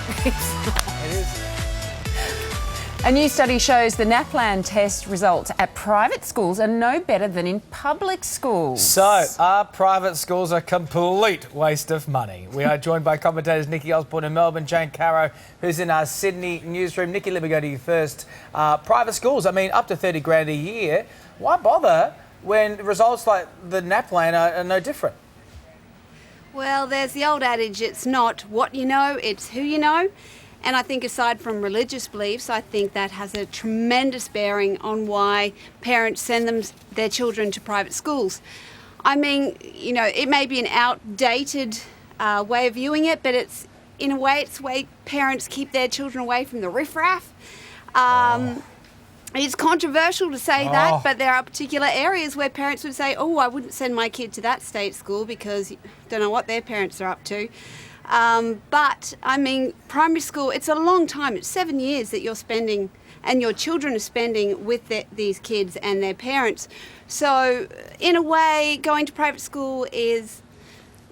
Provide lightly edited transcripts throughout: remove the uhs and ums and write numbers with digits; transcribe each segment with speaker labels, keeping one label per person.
Speaker 1: It is. A new study shows the NAPLAN test results at private schools are no better than in public schools.
Speaker 2: So, are private schools a complete waste of money? We are joined by commentators Nikki Osborne in Melbourne, Jane Caro, who's in our Sydney newsroom. Nikki, let me go to you first. Private schools, I mean, up to 30 grand a year. Why bother when results like the NAPLAN are no different?
Speaker 3: Well, there's the old adage, it's not what you know, it's who you know. And I think aside from religious beliefs, I think that has a tremendous bearing on why parents send their children to private schools. I mean, you know, it may be an outdated way of viewing it, but it's, in a way, it's the way parents keep their children away from the riffraff. It's controversial to say that, but there are particular areas where parents would say, oh, I wouldn't send my kid to that state school because you don't know what their parents are up to. But, I mean, primary school, it's a long time. It's 7 years that you're spending and your children are spending with these kids and their parents. So, in a way, going to private school is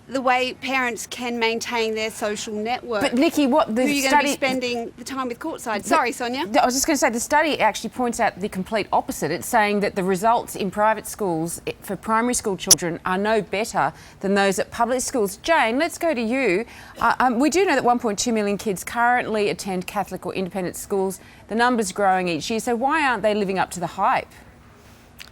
Speaker 3: the way parents can maintain their social network.
Speaker 1: But Nikki, what the
Speaker 3: who you're going to be spending the time with courtside. Sorry, Sonia.
Speaker 1: I was just going to say, the study actually points out the complete opposite. It's saying that the results in private schools for primary school children are no better than those at public schools. Jane, let's go to you. We do know that 1.2 million kids currently attend Catholic or independent schools. The number's growing each year, so why aren't they living up to the hype?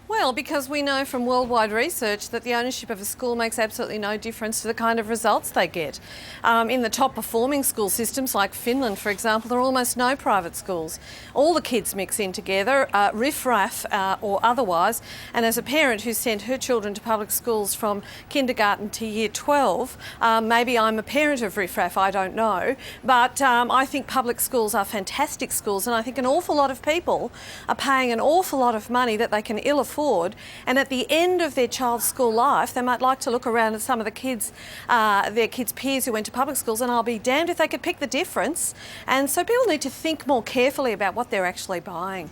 Speaker 4: Well, because we know from worldwide research that the ownership of a school makes absolutely no difference to the kind of results they get. In the top performing school systems like Finland, for example, there are almost no private schools. All the kids mix in together, riff-raff or otherwise, and as a parent who sent her children to public schools from kindergarten to year 12, maybe I'm a parent of riff-raff, I don't know, but I think public schools are fantastic schools, and I think an awful lot of people are paying an awful lot of money that they can ill afford, and at the end of their child's school life they might like to look around at some of the kids, their kids' peers who went to public schools, and I'll be damned if they could pick the difference. And so people need to think more carefully about what they're actually buying.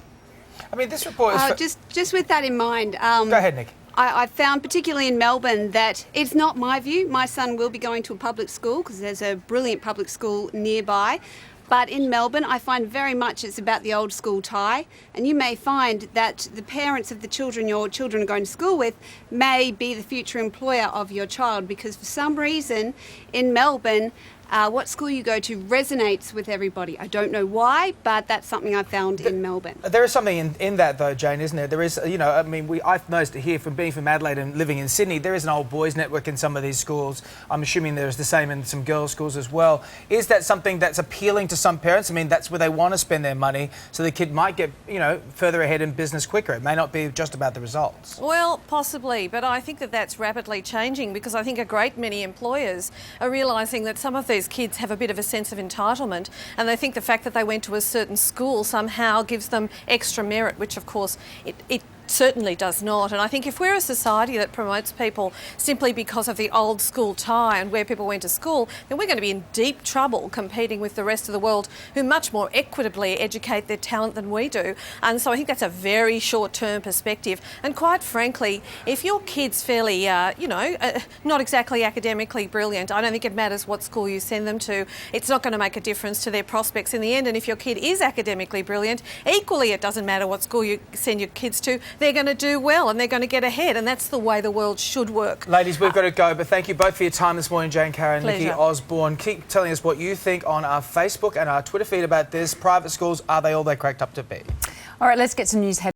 Speaker 2: I mean, this report is...
Speaker 3: Just with that in mind...
Speaker 2: Go ahead, Nick.
Speaker 3: I found, particularly in Melbourne, that it's not my view. My son will be going to a public school because there's a brilliant public school nearby. But in Melbourne, I find very much it's about the old school tie. And you may find that the parents of the children your children are going to school with may be the future employer of your child, because for some reason in Melbourne, what school you go to resonates with everybody. I don't know why, but that's something I found in Melbourne.
Speaker 2: There is something in that, though, Jane, isn't there? There is, you know, I mean, I've noticed here from being from Adelaide and living in Sydney, there is an old boys network in some of these schools. I'm assuming there's the same in some girls' schools as well. Is that something that's appealing to some parents? I mean, that's where they want to spend their money, so the kid might get, you know, further ahead in business quicker. It may not be just about the results.
Speaker 4: Well, possibly, but I think that that's rapidly changing, because I think a great many employers are realising that some of these kids have a bit of a sense of entitlement, and they think the fact that they went to a certain school somehow gives them extra merit, which of course it certainly does not. And I think if we're a society that promotes people simply because of the old school tie and where people went to school, then we're going to be in deep trouble competing with the rest of the world, who much more equitably educate their talent than we do. And so I think that's a very short-term perspective. And quite frankly, if your kid's fairly, you know, not exactly academically brilliant, I don't think it matters what school you send them to. It's not going to make a difference to their prospects in the end. And if your kid is academically brilliant, equally it doesn't matter what school you send your kids to. They're going to do well and they're going to get ahead, and that's the way the world should work.
Speaker 2: Ladies, we've got to go, but thank you both for your time this morning, Jane Caro and
Speaker 4: Pleasure.
Speaker 2: Nikki Osborne. Keep telling us what you think on our Facebook and our Twitter feed about this. Private schools, are they all they're cracked up to be?
Speaker 1: All right, let's get some news headlines.